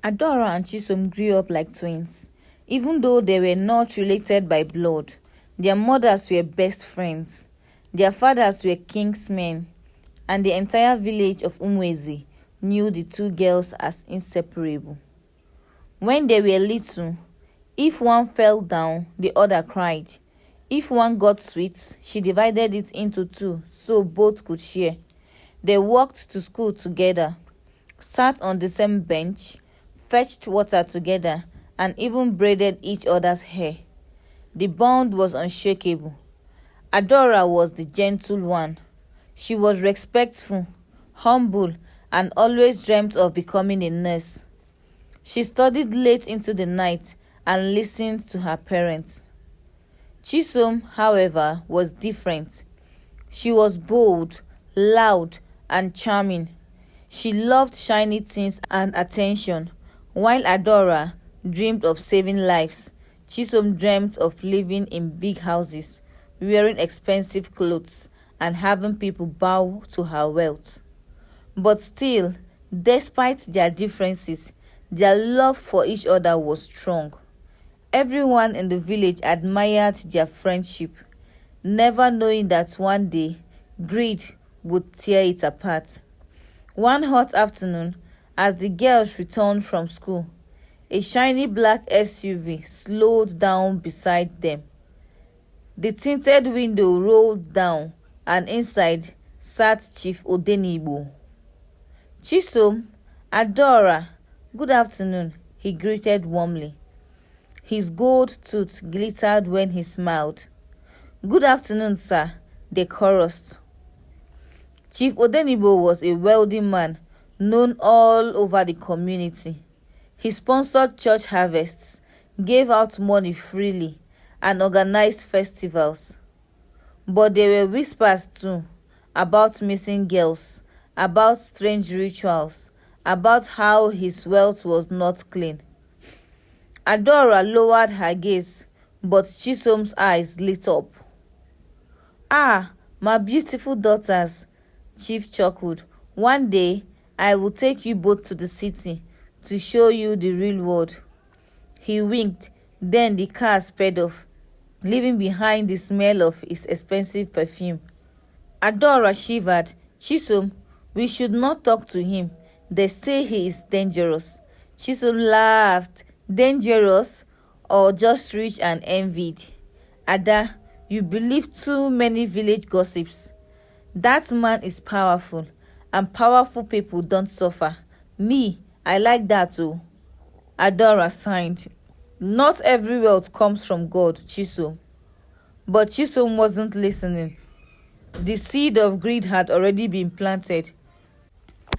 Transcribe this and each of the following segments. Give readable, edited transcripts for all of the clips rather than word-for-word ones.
Adora and Chisom grew up like twins. Even though they were not related by blood, their mothers were best friends. Their fathers were king's men, and the entire village of Umwezi knew the two girls as inseparable. When they were little, if one fell down, the other cried. If one got sweet, she divided it into two so both could share. They walked to school together, sat on the same bench, fetched water together, and even braided each other's hair. The bond was unshakable. Adora was the gentle one. She was respectful, humble, and always dreamt of becoming a nurse. She studied late into the night and listened to her parents. Chisom, however, was different. She was bold, loud, and charming. She loved shiny things and attention. While Adora dreamed of saving lives, Chisom dreamt of living in big houses, wearing expensive clothes, and having people bow to her wealth. But still, despite their differences, their love for each other was strong. Everyone in the village admired their friendship, never knowing that one day greed would tear it apart. One hot afternoon, as the girls returned from school, a shiny black SUV slowed down beside them. The tinted window rolled down, and inside sat Chief Odenibo. Chisom, Adora, good afternoon, he greeted warmly. His gold tooth glittered when he smiled. Good afternoon, sir, they chorused. Chief Odenibo was a wealthy man known all over the community. He sponsored church harvests, gave out money freely, and organized festivals. But there were whispers too, about missing girls, about strange rituals, about how his wealth was not clean. Adora lowered her gaze, but Chisom's eyes lit up. Ah, my beautiful daughters, Chief chuckled. One day, I will take you both to the city to show you the real world. He winked, then the car sped off, leaving behind the smell of his expensive perfume. Adora shivered. Chisom, we should not talk to him. They say he is dangerous. Chisom laughed. Dangerous or just rich and envied? Ada, you believe too many village gossips. That man is powerful, and powerful people don't suffer. Me, I like that too. Adora sighed. Not every wealth comes from God, Chisom. But Chisom wasn't listening. The seed of greed had already been planted.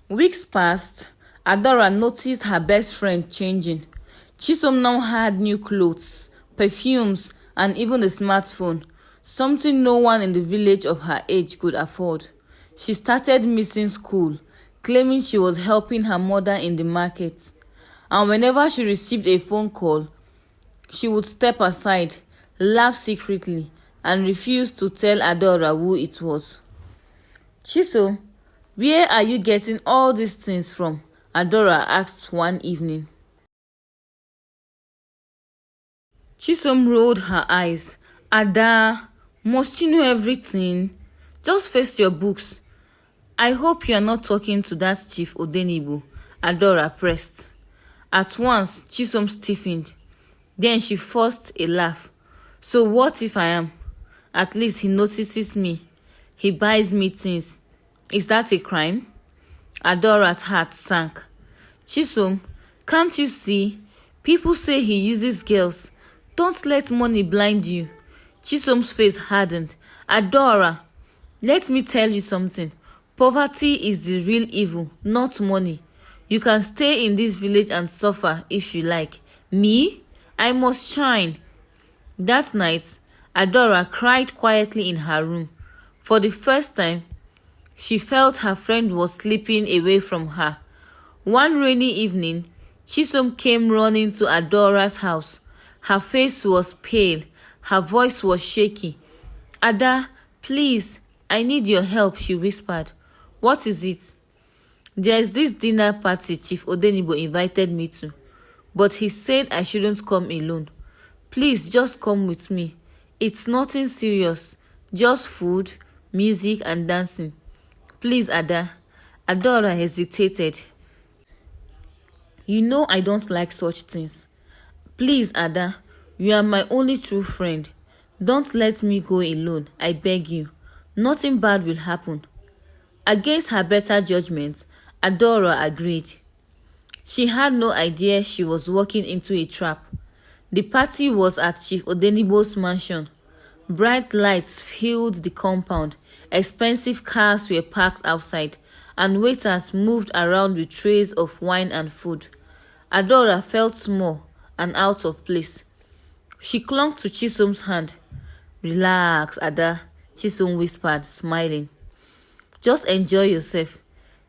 Weeks passed. Adora noticed her best friend changing. Chisom now had new clothes, perfumes, and even a smartphone, something no one in the village of her age could afford. She started missing school, claiming she was helping her mother in the market. And whenever she received a phone call, she would step aside, laugh secretly, and refuse to tell Adora who it was. Chisom, where are you getting all these things from? Adora asked one evening. Chisom rolled her eyes. Ada, must you know everything? Just face your books. I hope you are not talking to that Chief Odenibo, Adora pressed. At once, Chisom stiffened. Then she forced a laugh. So what if I am? At least he notices me. He buys me things. Is that a crime? Adora's heart sank. Chisom, can't you see? People say he uses girls. Don't let money blind you. Chisom's face hardened. Adora, let me tell you something. Poverty is the real evil, not money. You can stay in this village and suffer if you like. Me? I must shine. That night, Adora cried quietly in her room. For the first time, she felt her friend was slipping away from her. One rainy evening, Chisom came running to Adora's house. Her face was pale. Her voice was shaky. Ada, please, I need your help, she whispered. What is it? There's this dinner party Chief Odenibo invited me to. but he said I shouldn't come alone. Please just come with me. It's nothing serious, just food, music, and dancing. Please, Ada. Adora hesitated. You know I don't like such things. Please, Ada, you are my only true friend. Don't let me go alone, I beg you. Nothing bad will happen. Against her better judgment, Adora agreed. She had no idea she was walking into a trap. The party was at Chief Odenibo's mansion. Bright lights filled the compound, expensive cars were parked outside, and waiters moved around with trays of wine and food. Adora felt small and out of place. She clung to Chisom's hand. Relax, Ada, Chisom whispered, smiling. Just enjoy yourself.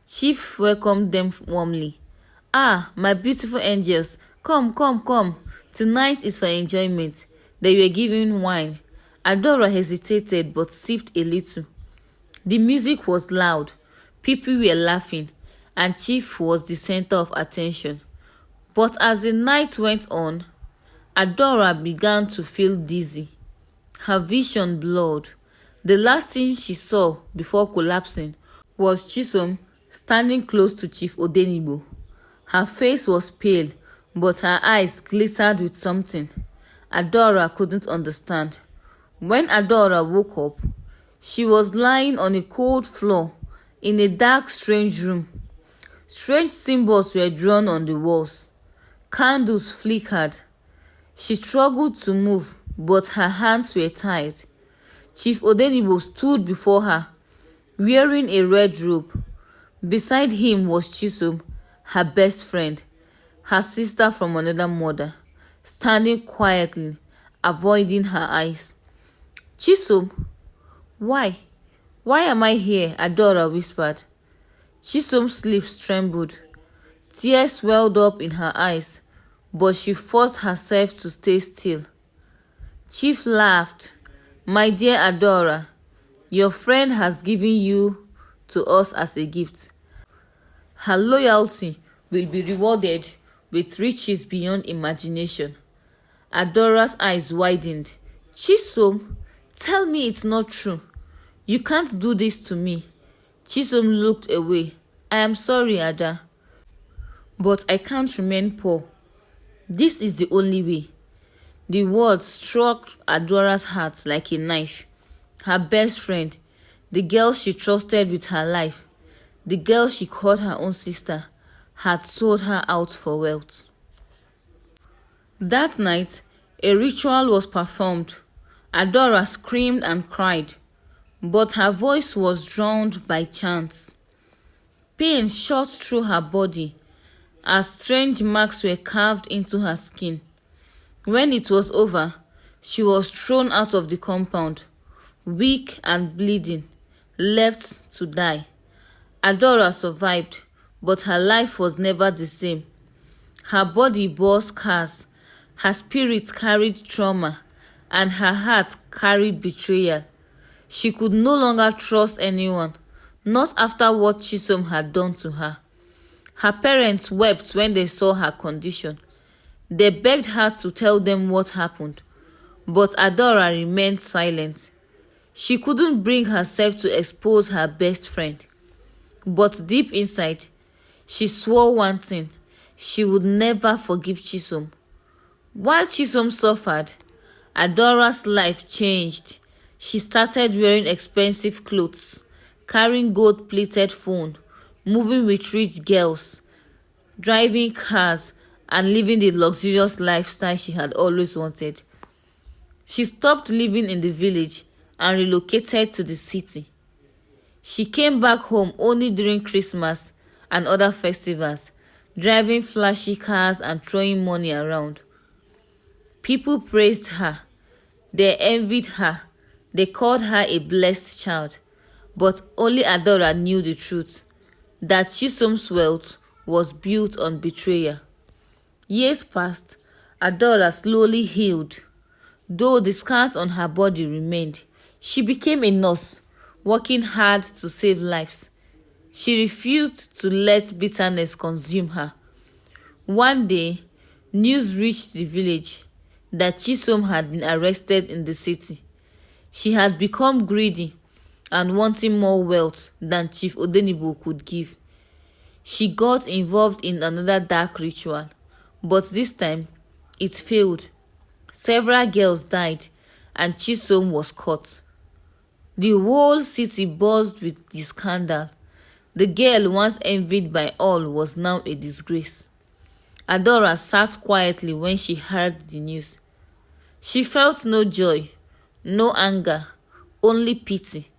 Chief welcomed them warmly. Ah, my beautiful angels, come, come, come. Tonight is for enjoyment. They were giving wine. Adora hesitated but sipped a little. The music was loud. People were laughing, and Chief was the center of attention. But as the night went on, Adora began to feel dizzy. Her vision blurred. The last thing she saw before collapsing was Chisom standing close to Chief Odenibo. Her face was pale, but her eyes glittered with something Adora couldn't understand. When Adora woke up, she was lying on a cold floor in a dark, strange room. Strange symbols were drawn on the walls. Candles flickered. She struggled to move, but her hands were tied. Chief Odenibo stood before her, wearing a red robe. Beside him was Chisom, her best friend, her sister from another mother, standing quietly, avoiding her eyes. Chisom, why? Why am I here? Adora whispered. Chisom's lips trembled. Tears welled up in her eyes, but she forced herself to stay still. Chief laughed. My dear Adora, your friend has given you to us as a gift. Her loyalty will be rewarded with riches beyond imagination. Adora's eyes widened. Chisom, tell me it's not true. You can't do this to me. Chisom looked away. I am sorry, Ada, but I can't remain poor. This is the only way. The words struck Adora's heart like a knife. Her best friend, the girl she trusted with her life, the girl she called her own sister, had sold her out for wealth. That night, a ritual was performed. Adora screamed and cried, but her voice was drowned by chants. Pain shot through her body as strange marks were carved into her skin. When it was over, she was thrown out of the compound, weak and bleeding, left to die. Adora survived, but her life was never the same. Her body bore scars, her spirit carried trauma, and her heart carried betrayal. She could no longer trust anyone, not after what Chisom had done to her. Her parents wept when they saw her condition. They begged her to tell them what happened, but Adora remained silent. She couldn't bring herself to expose her best friend. But deep inside, she swore one thing: she would never forgive Chisom. While Chisom suffered, Adora's life changed. She started wearing expensive clothes, carrying gold-plated phone, moving with rich girls, driving cars, and living the luxurious lifestyle she had always wanted. She stopped living in the village and relocated to the city. She came back home only during Christmas and other festivals, driving flashy cars and throwing money around. People praised her. They envied her. They called her a blessed child. But only Adora knew the truth, that Chisom's wealth was built on betrayal. Years passed. Adora slowly healed. Though the scars on her body remained, she became a nurse, working hard to save lives. She refused to let bitterness consume her. One day, News reached the village that Chisom had been arrested in the city. She had become greedy and wanting more wealth than Chief Odenibo could give. She got involved in another dark ritual, but this time it failed. Several girls died and Chisom was caught. The whole city buzzed with the scandal. The girl once envied by all was now a disgrace. Adora sat quietly when she heard the news. She felt no joy, no anger, only pity.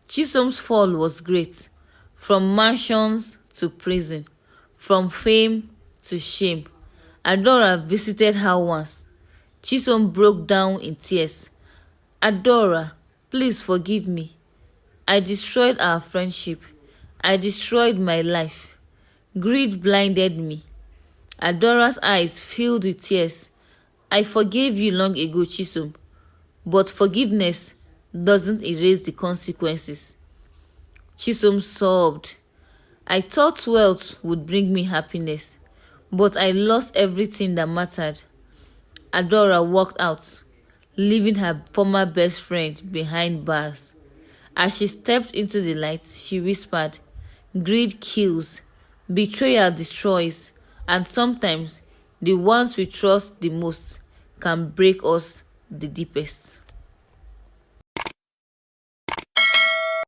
Chisom's fall was great, from mansions to prison, from fame to shame. Adora visited her once. Chisom broke down in tears. Adora, please forgive me. I destroyed our friendship. I destroyed my life. Greed blinded me. Adora's eyes filled with tears. I forgave you long ago, Chisom, but forgiveness doesn't erase the consequences. Chisom sobbed. I thought wealth would bring me happiness, but I lost everything that mattered. Adora walked out, leaving her former best friend behind bars. As she stepped into the light, she whispered, "Greed kills, betrayal destroys, and sometimes the ones we trust the most can break us the deepest."